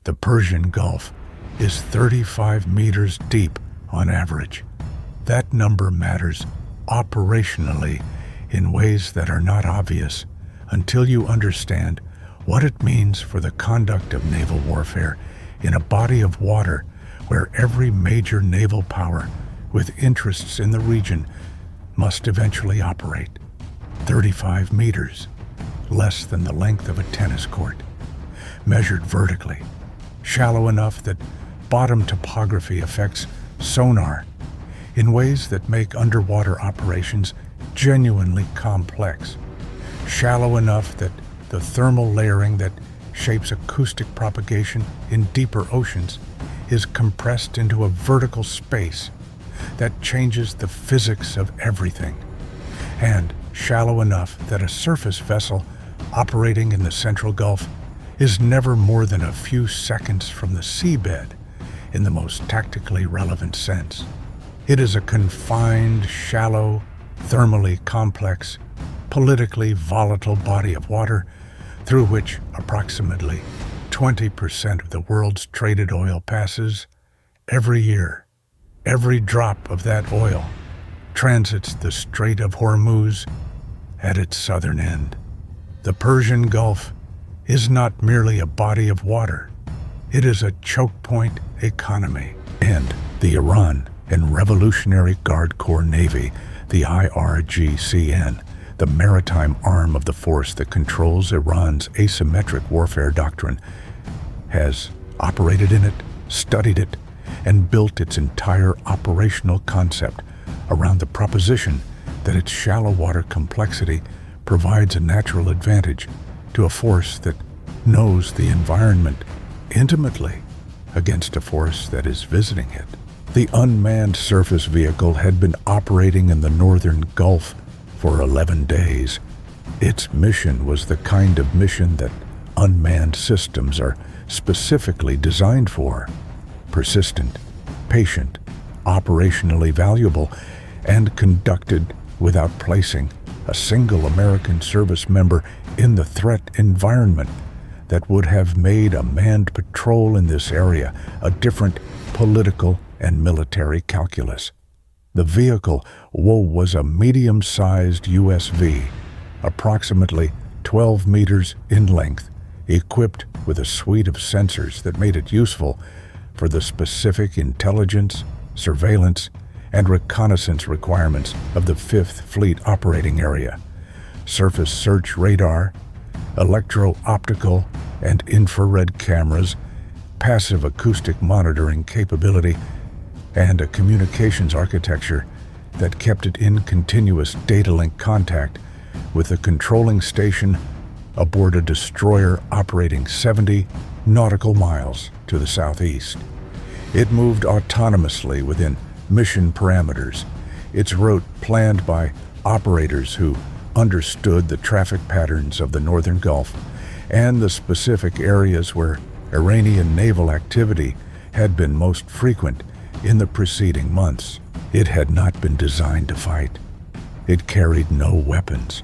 The Persian Gulf is 35 meters deep on average. That number matters operationally in ways that are not obvious until you understand what it means for the conduct of naval warfare in a body of water where every major naval power with interests in the region must eventually operate. 35 meters, less than the length of a tennis court, measured vertically, shallow enough that bottom topography affects sonar in ways that make underwater operations genuinely complex, shallow enough that the thermal layering that shapes acoustic propagation in deeper oceans is compressed into a vertical space that changes the physics of everything, and shallow enough that a surface vessel operating in the Central Gulf is never more than a few seconds from the seabed in the most tactically relevant sense. It is a confined, shallow, thermally complex, politically volatile body of water through which approximately 20% of the world's traded oil passes every year. Every drop of that oil transits the Strait of Hormuz at its southern end. The Persian Gulf is not merely a body of water. It is a choke point economy. And the Iran and Revolutionary Guard Corps Navy, the IRGCN, the maritime arm of the force that controls Iran's asymmetric warfare doctrine, has operated in it, studied it, and built its entire operational concept around the proposition that its shallow water complexity provides a natural advantage to a force that knows the environment intimately against a force that is visiting it. The unmanned surface vehicle had been operating in the northern Gulf for 11 days. Its mission was the kind of mission that unmanned systems are specifically designed for: persistent, patient, operationally valuable, and conducted without placing a single American service member in the threat environment that would have made a manned patrol in this area a different political and military calculus. The vehicle was a medium-sized USV, approximately 12 meters in length, equipped with a suite of sensors that made it useful for the specific intelligence, surveillance, and reconnaissance requirements of the 5th Fleet operating area: surface search radar, electro-optical and infrared cameras, passive acoustic monitoring capability, and a communications architecture that kept it in continuous data link contact with the controlling station aboard a destroyer operating 70 nautical miles to the southeast. It moved autonomously within mission parameters, its route planned by operators who understood the traffic patterns of the northern Gulf and the specific areas where Iranian naval activity had been most frequent in the preceding months. It had not been designed to fight. It carried no weapons.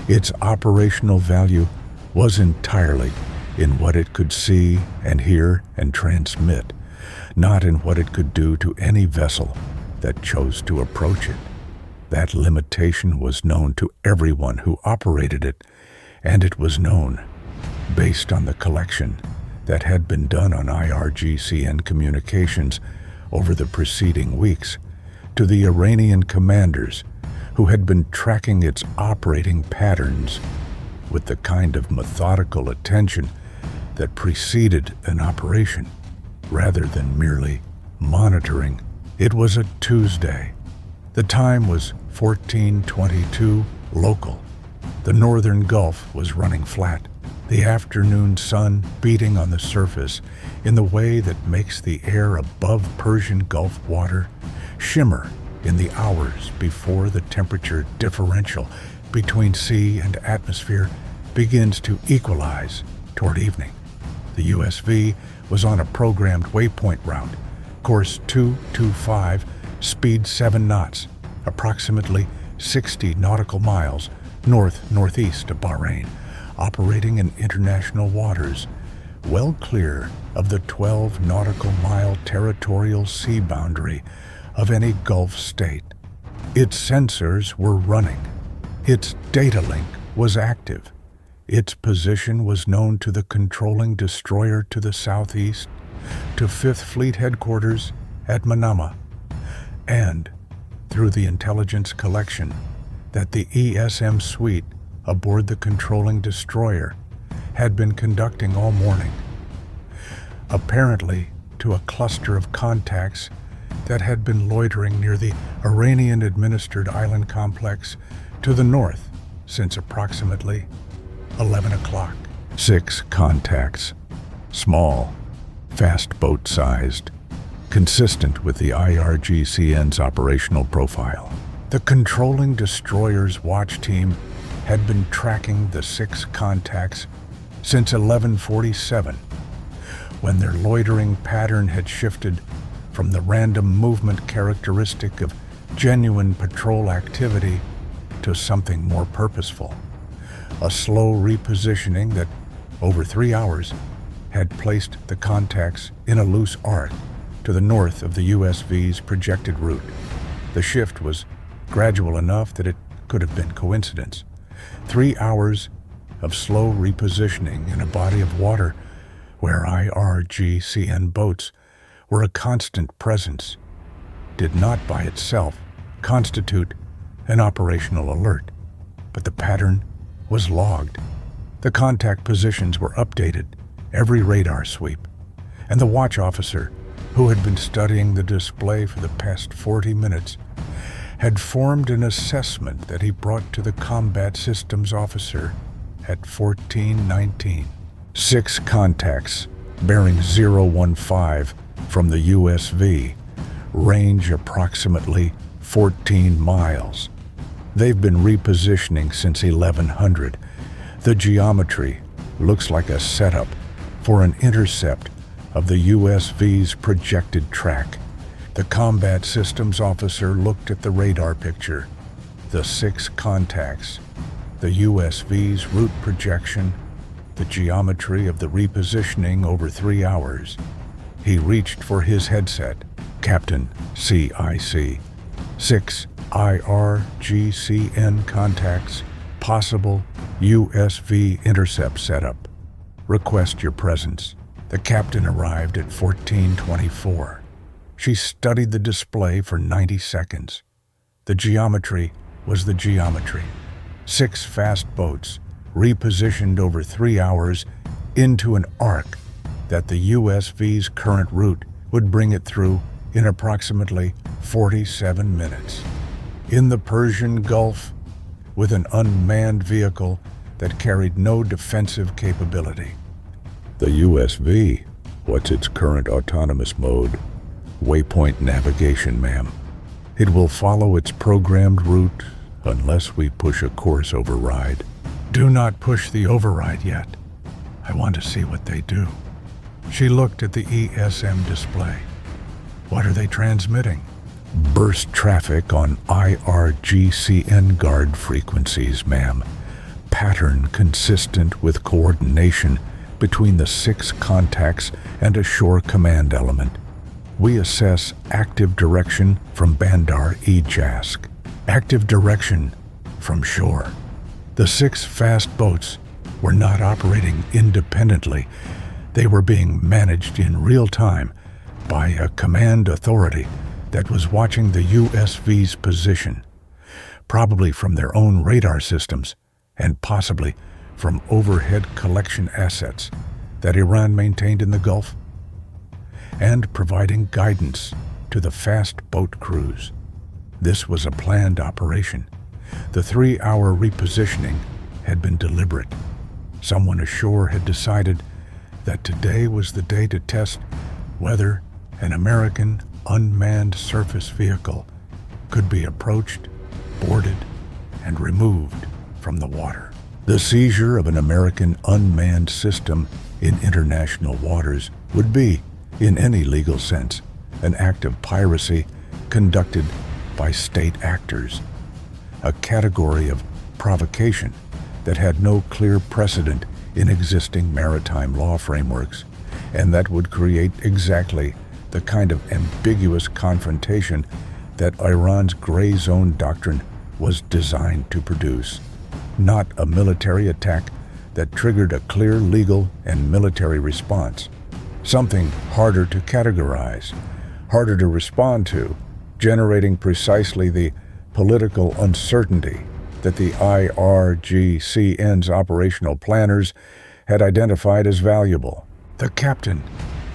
Its operational value was entirely in what it could see and hear and transmit, not in what it could do to any vessel that chose to approach it. That limitation was known to everyone who operated it, and it was known, based on the collection that had been done on IRGCN communications over the preceding weeks, to the Iranian commanders who had been tracking its operating patterns with the kind of methodical attention that preceded an operation, rather than merely monitoring. It was a Tuesday. The time was 14:22 local. The northern Gulf was running flat, the afternoon sun beating on the surface in the way that makes the air above Persian Gulf water shimmer in the hours before the temperature differential between sea and atmosphere begins to equalize toward evening. The USV was on a programmed waypoint route, course 225, speed 7 knots, approximately 60 nautical miles north-northeast of Bahrain, operating in international waters well clear of the 12 nautical mile territorial sea boundary of any Gulf state. Its sensors were running. Its data link was active. Its position was known to the controlling destroyer to the southeast, to 5th Fleet headquarters at Manama, and through the intelligence collection that the ESM suite aboard the controlling destroyer had been conducting all morning, apparently to a cluster of contacts that had been loitering near the Iranian-administered island complex to the north since approximately 11 o'clock. 6 contacts, small, fast boat-sized, consistent with the IRGCN's operational profile. The controlling destroyer's watch team had been tracking the 6 contacts since 11:47, when their loitering pattern had shifted from the random movement characteristic of genuine patrol activity to something more purposeful. A slow repositioning that, over 3 hours, had placed the contacts in a loose arc to the north of the USV's projected route. The shift was gradual enough that it could have been coincidence. 3 hours of slow repositioning in a body of water where IRGCN boats were a constant presence did not by itself constitute an operational alert, but the pattern was logged. The contact positions were updated every radar sweep, and the watch officer, who had been studying the display for the past 40 minutes, had formed an assessment that he brought to the combat systems officer at 14:19. 6 contacts bearing 015 from the USV, range approximately 14 miles. They've been repositioning since 1100. The geometry looks like a setup for an intercept of the USV's projected track. The combat systems officer looked at the radar picture, the 6 contacts, the USV's route projection, the geometry of the repositioning over 3 hours. He reached for his headset. Captain, CIC. 6 IRGCN contacts, possible USV intercept setup. Request your presence. The captain arrived at 14:24. She studied the display for 90 seconds. The geometry was the geometry. 6 fast boats repositioned over 3 hours into an arc that the USV's current route would bring it through in approximately 47 minutes. In the Persian Gulf, with an unmanned vehicle that carried no defensive capability. The USV, what's its current autonomous mode? Waypoint navigation, ma'am. It will follow its programmed route unless we push a course override. Do not push the override yet. I want to see what they do. She looked at the ESM display. What are they transmitting? Burst traffic on IRGCN guard frequencies, ma'am. Pattern consistent with coordination between the 6 contacts and a shore command element. We assess active direction from Bandar Ejask. Active direction from shore. The 6 fast boats were not operating independently. They were being managed in real time by a command authority that was watching the USV's position, probably from their own radar systems and possibly from overhead collection assets that Iran maintained in the Gulf, and providing guidance to the fast boat crews. This was a planned operation. The 3-hour repositioning had been deliberate. Someone ashore had decided that today was the day to test whether an American unmanned surface vehicle could be approached, boarded, and removed from the water. The seizure of an American unmanned system in international waters would be, in any legal sense, an act of piracy conducted by state actors, a category of provocation that had no clear precedent in existing maritime law frameworks, and that would create exactly the kind of ambiguous confrontation that Iran's gray zone doctrine was designed to produce. Not a military attack that triggered a clear legal and military response. Something harder to categorize, harder to respond to, generating precisely the political uncertainty that the IRGCN's operational planners had identified as valuable. The captain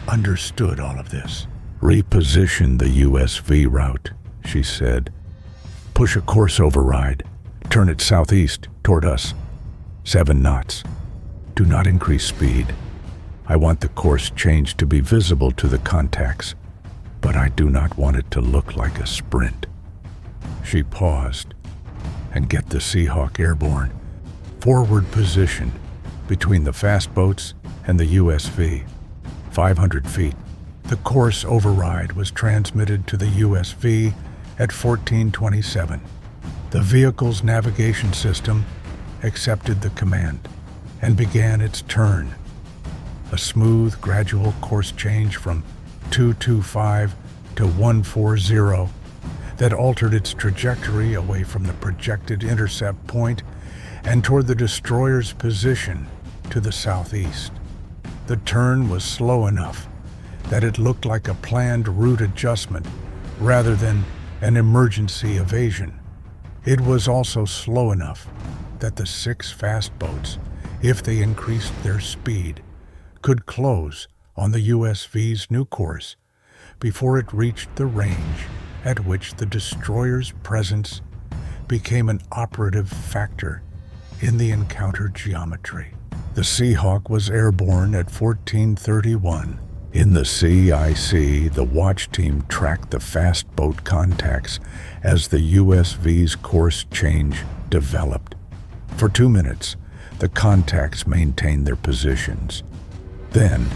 understood all of this. "Reposition the USV route," she said. "Push a course override. Turn it southeast toward us. 7 knots. Do not increase speed. I want the course change to be visible to the contacts, but I do not want it to look like a sprint." She paused. "And get the Seahawk airborne. Forward position between the fast boats and the USV. 500 feet. The course override was transmitted to the USV at 1427. The vehicle's navigation system accepted the command and began its turn. A smooth, gradual course change from 225 to 140 that altered its trajectory away from the projected intercept point and toward the destroyer's position to the southeast. The turn was slow enough that it looked like a planned route adjustment rather than an emergency evasion. It was also slow enough that the 6 fast boats, if they increased their speed, could close on the USV's new course before it reached the range at which the destroyer's presence became an operative factor in the encounter geometry. The Seahawk was airborne at 1431. In the CIC, the watch team tracked the fast boat contacts as the USV's course change developed. For 2 minutes, the contacts maintained their positions. Then,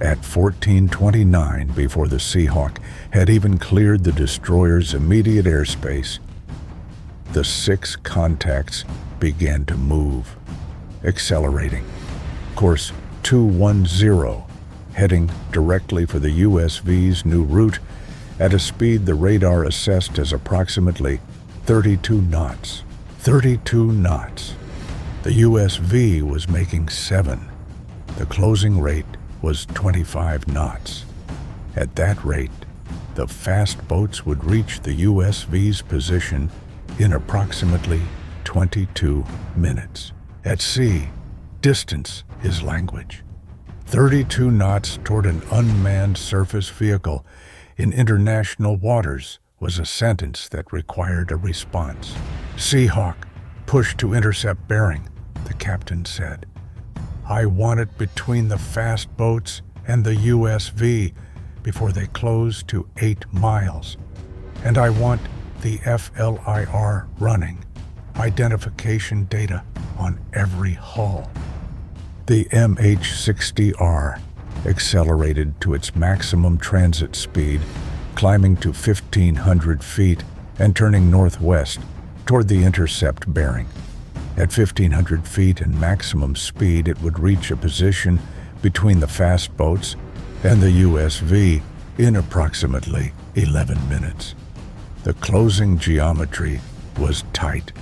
at 1429, before the Seahawk had even cleared the destroyer's immediate airspace, the 6 contacts began to move, accelerating. Course 210, heading directly for the USV's new route at a speed the radar assessed as approximately 32 knots. 32 knots. The USV was making 7. The closing rate was 25 knots. At that rate, the fast boats would reach the USV's position in approximately 22 minutes. At sea, distance is language. 32 knots toward an unmanned surface vehicle in international waters was a sentence that required a response. "Seahawk, push to intercept bearing," the captain said. "I want it between the fast boats and the USV before they close to 8 miles. And I want the FLIR running, identification data on every hull." The MH-60R accelerated to its maximum transit speed, climbing to 1,500 feet and turning northwest toward the intercept bearing. At 1,500 feet and maximum speed, it would reach a position between the fast boats and the USV in approximately 11 minutes. The closing geometry was tight,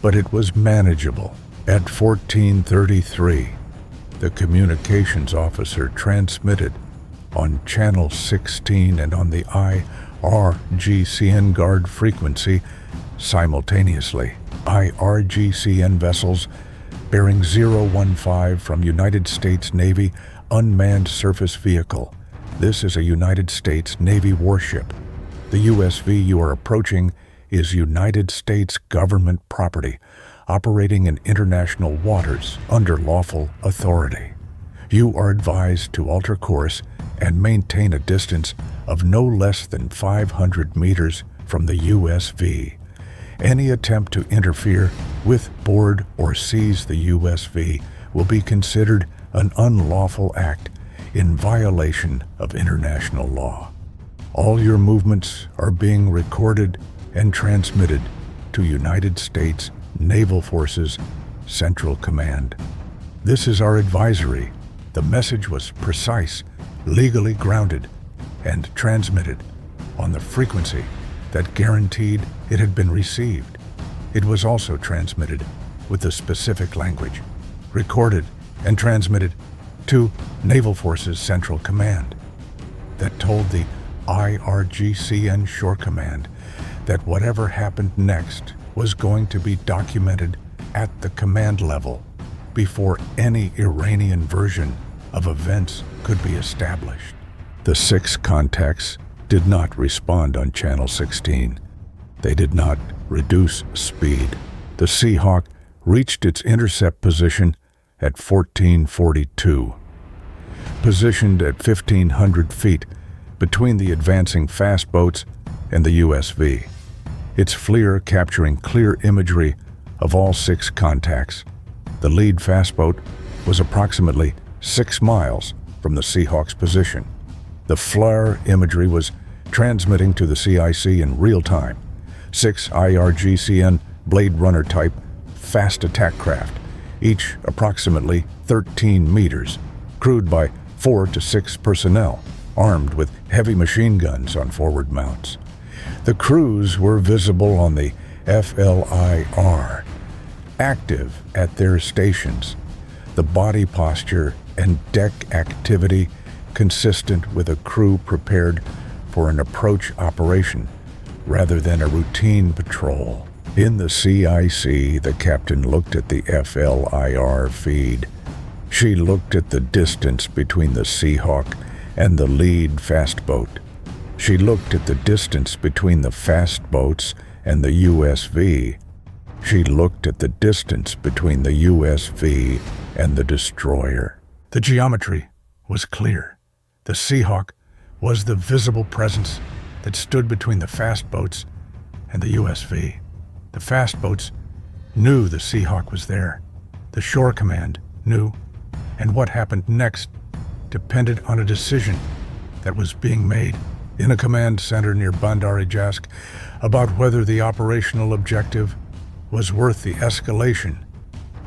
but it was manageable. At 1433, the communications officer transmitted on channel 16 and on the IRGCN guard frequency simultaneously. IRGCN vessels bearing 015 from United States Navy unmanned surface vehicle. This is a United States Navy warship. The USV you are approaching is United States government property, operating in international waters under lawful authority. You are advised to alter course and maintain a distance of no less than 500 meters from the USV. Any attempt to interfere with, board, or seize the USV will be considered an unlawful act in violation of international law. All your movements are being recorded and transmitted to United States Naval Forces Central Command. This is our advisory. The message was precise, legally grounded, and transmitted on the frequency that guaranteed it had been received. It was also transmitted with the specific language, recorded and transmitted to Naval Forces Central Command, that told the IRGCN Shore Command that whatever happened next was going to be documented at the command level before any Iranian version of events could be established. The 6 contacts did not respond on Channel 16. They did not reduce speed. The Seahawk reached its intercept position at 1442. Positioned at 1,500 feet between the advancing fast boats and the USV, its FLIR capturing clear imagery of all 6 contacts. The lead fast boat was approximately 6 miles from the Seahawk's position. The FLIR imagery was transmitting to the CIC in real time. 6 IRGCN Blade Runner type fast attack craft, each approximately 13 meters, crewed by 4 to 6 personnel, armed with heavy machine guns on forward mounts. The crews were visible on the FLIR, active at their stations. The body posture and deck activity consistent with a crew prepared for an approach operation rather than a routine patrol. In the CIC, the captain looked at the FLIR feed. She looked at the distance between the Seahawk and the lead fast boat. She looked at the distance between the fast boats and the USV. She looked at the distance between the USV and the destroyer. The geometry was clear. The Seahawk was the visible presence that stood between the fast boats and the USV. The fast boats knew the Seahawk was there. The Shore Command knew, and what happened next depended on a decision that was being made in a command center near Bandar Ijask about whether the operational objective was worth the escalation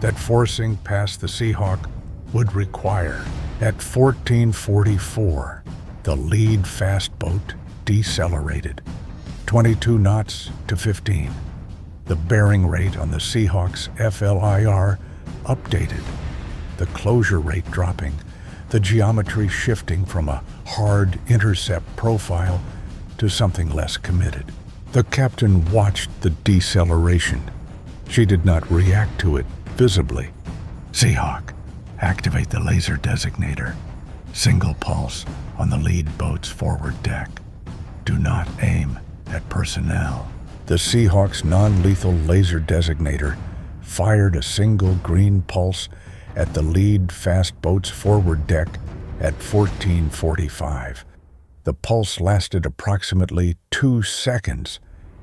that forcing past the Seahawk would require. At 1444, the lead fast boat decelerated, 22 knots to 15. The bearing rate on the Seahawk's FLIR updated, the closure rate dropping, the geometry shifting from a hard intercept profile to something less committed. The captain watched the deceleration. She did not react to it visibly. Seahawk, activate the laser designator. Single pulse on the lead boat's forward deck. Do not aim at personnel. The Seahawk's non-lethal laser designator fired a single green pulse at the lead fast boat's forward deck at 1445. The pulse lasted approximately 2 seconds,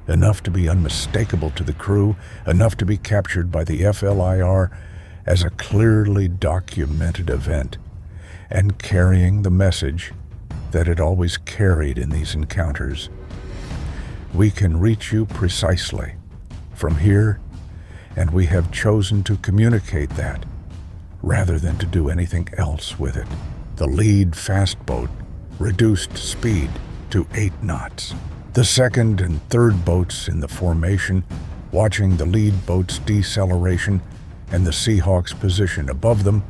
enough to be unmistakable to the crew, enough to be captured by the FLIR as a clearly documented event, and carrying the message that it always carried in these encounters. We can reach you precisely from here, and we have chosen to communicate that rather than to do anything else with it. The lead fast boat reduced speed to 8 knots. The second and third boats in the formation, watching the lead boat's deceleration and the Seahawk's position above them,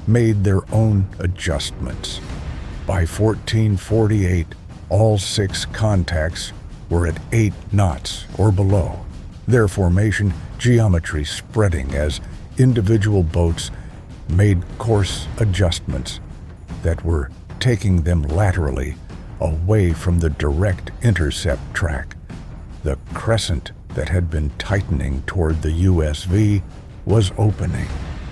made their own adjustments. By 1448, all 6 contacts were at 8 knots or below, their formation geometry spreading as individual boats made course adjustments that were taking them laterally away from the direct intercept track. The crescent that had been tightening toward the USV was opening.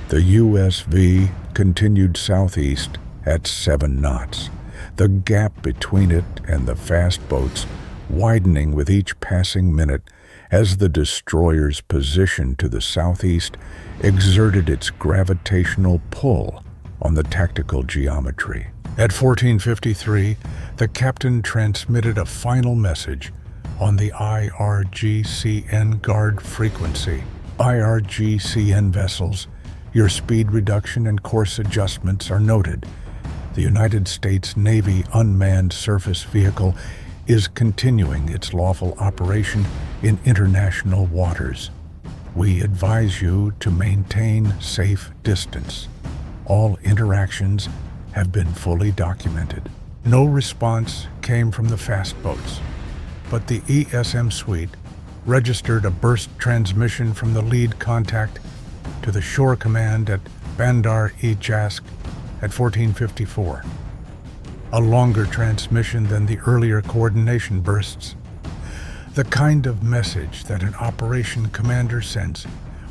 The USV continued southeast at 7 knots, the gap between it and the fast boats widening with each passing minute as the destroyer's position to the southeast exerted its gravitational pull on the tactical geometry. At 1453, the captain transmitted a final message on the IRGCN guard frequency. IRGCN vessels Your speed reduction and course adjustments are noted. The United States Navy unmanned surface vehicle is continuing its lawful operation in international waters. We advise you to maintain safe distance. All interactions have been fully documented. No response came from the fast boats, but the ESM suite registered a burst transmission from the lead contact to the shore command at Bandar-e-Jask at 1454. A longer transmission than the earlier coordination bursts. The kind of message that an operation commander sends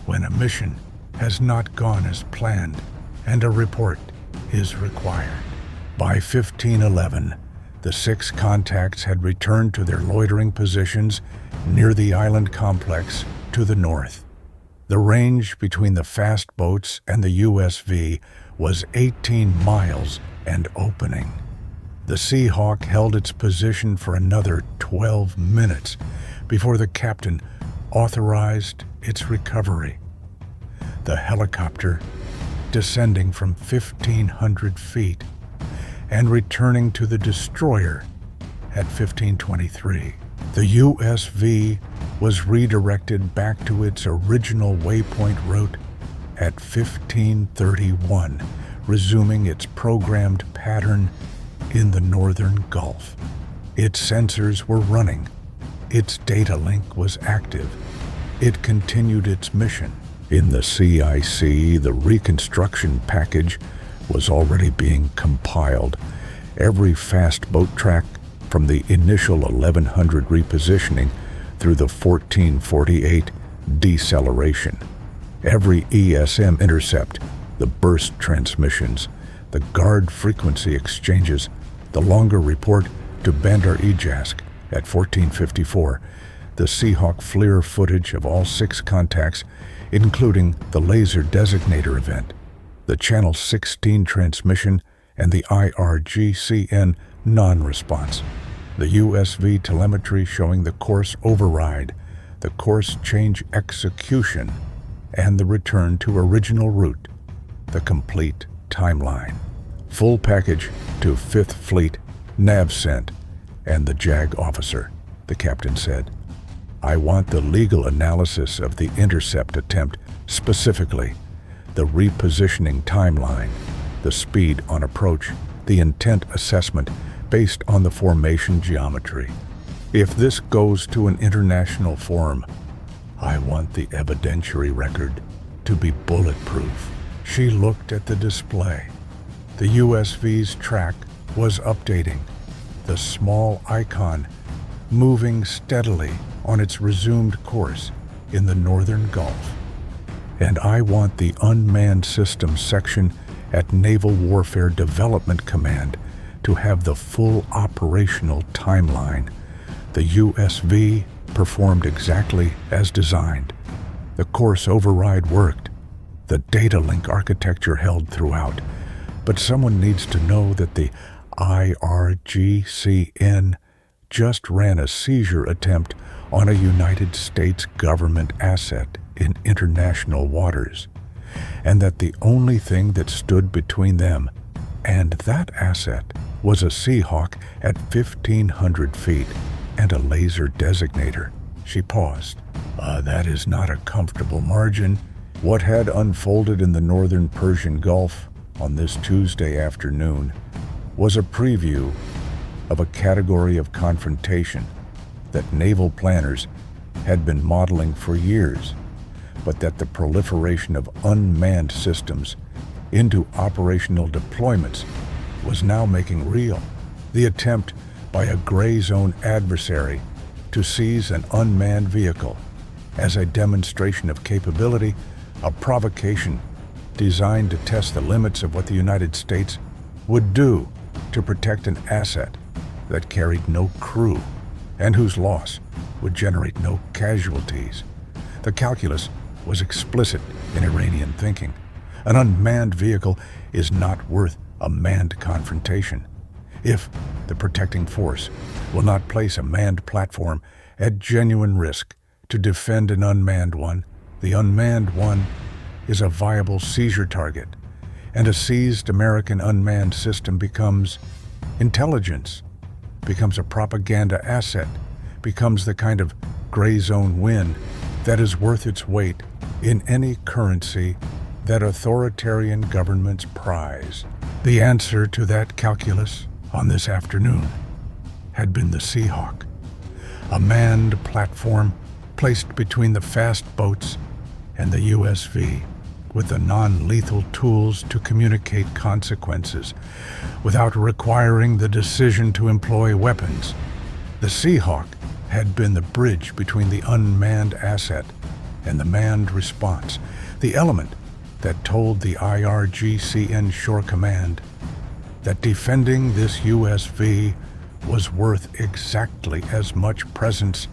when a mission has not gone as planned and a report is required. By 1511, the 6 contacts had returned to their loitering positions near the island complex to the north. The range between the fast boats and the USV was 18 miles and opening. The Seahawk held its position for another 12 minutes before the captain authorized its recovery. The helicopter, descending from 1,500 feet and returning to the destroyer at 1523. The USV was redirected back to its original waypoint route at 1531, resuming its programmed pattern in the northern Gulf. Its sensors were running. Its data link was active. It continued its mission. In the CIC, the reconstruction package was already being compiled. Every fast boat track from the initial 1100 repositioning through the 1448 deceleration. Every ESM intercept, the burst transmissions, the guard frequency exchanges, the longer report to Bandar-e-Jask at 1454, the Seahawk FLIR footage of all 6 contacts, including the laser designator event, the Channel 16 transmission, and the IRGCN non-response, the USV telemetry showing the course override, the course change execution, and the return to original route, the complete timeline. Full package to 5th Fleet, NAVCENT, and the JAG officer, the captain said. I want the legal analysis of the intercept attempt, specifically the repositioning timeline, the speed on approach, the intent assessment based on the formation geometry. If this goes to an international forum, I want the evidentiary record to be bulletproof. She looked at the display. The USV's track was updating, the small icon moving steadily on its resumed course in the northern Gulf. And I want the Unmanned Systems section at Naval Warfare Development Command to have the full operational timeline. The USV performed exactly as designed. The course override worked. The data link architecture held throughout. But someone needs to know that the IRGCN just ran a seizure attempt on a United States government asset in international waters, and that the only thing that stood between them and that asset was a Seahawk at 1,500 feet and a laser designator. She paused. That is not a comfortable margin. What had unfolded in the northern Persian Gulf on this Tuesday afternoon was a preview of a category of confrontation that naval planners had been modeling for years, but that the proliferation of unmanned systems into operational deployments was now making real. The attempt by a gray zone adversary to seize an unmanned vehicle as a demonstration of capability, a provocation designed to test the limits of what the United States would do to protect an asset that carried no crew and whose loss would generate no casualties. The calculus was explicit in Iranian thinking. An unmanned vehicle is not worth a manned confrontation. If the protecting force will not place a manned platform at genuine risk to defend an unmanned one, the unmanned one is a viable seizure target, and a seized American unmanned system becomes intelligence, becomes a propaganda asset, becomes the kind of gray zone win that is worth its weight in any currency that authoritarian governments prize. The answer to that calculus on this afternoon had been the Seahawk, a manned platform placed between the fast boats and the USV, with the non-lethal tools to communicate consequences without requiring the decision to employ weapons. The Seahawk had been the bridge between the unmanned asset and the manned response, the element that told the IRGCN Shore Command that defending this USV was worth exactly as much presence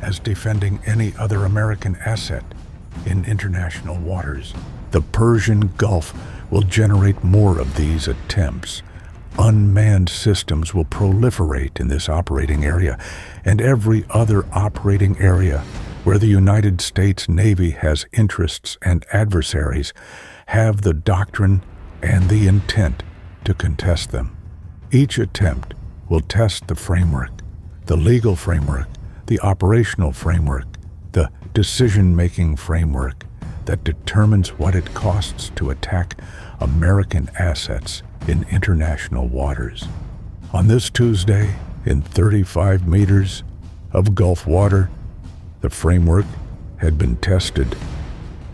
as defending any other American asset in international waters. The Persian Gulf will generate more of these attempts. Unmanned systems will proliferate in this operating area and every other operating area where the United States Navy has interests and adversaries have the doctrine and the intent to contest them. Each attempt will test the framework, the legal framework, the operational framework, the decision-making framework that determines what it costs to attack American assets in international waters. On this Tuesday, in 35 meters of Gulf water, the framework had been tested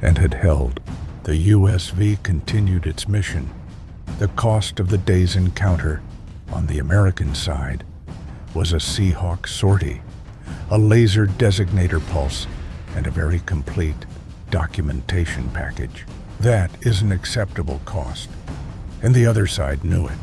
and had held. The USV continued its mission. The cost of the day's encounter on the American side was a Seahawk sortie, a laser designator pulse, and a very complete documentation package. That is an acceptable cost, and the other side knew it.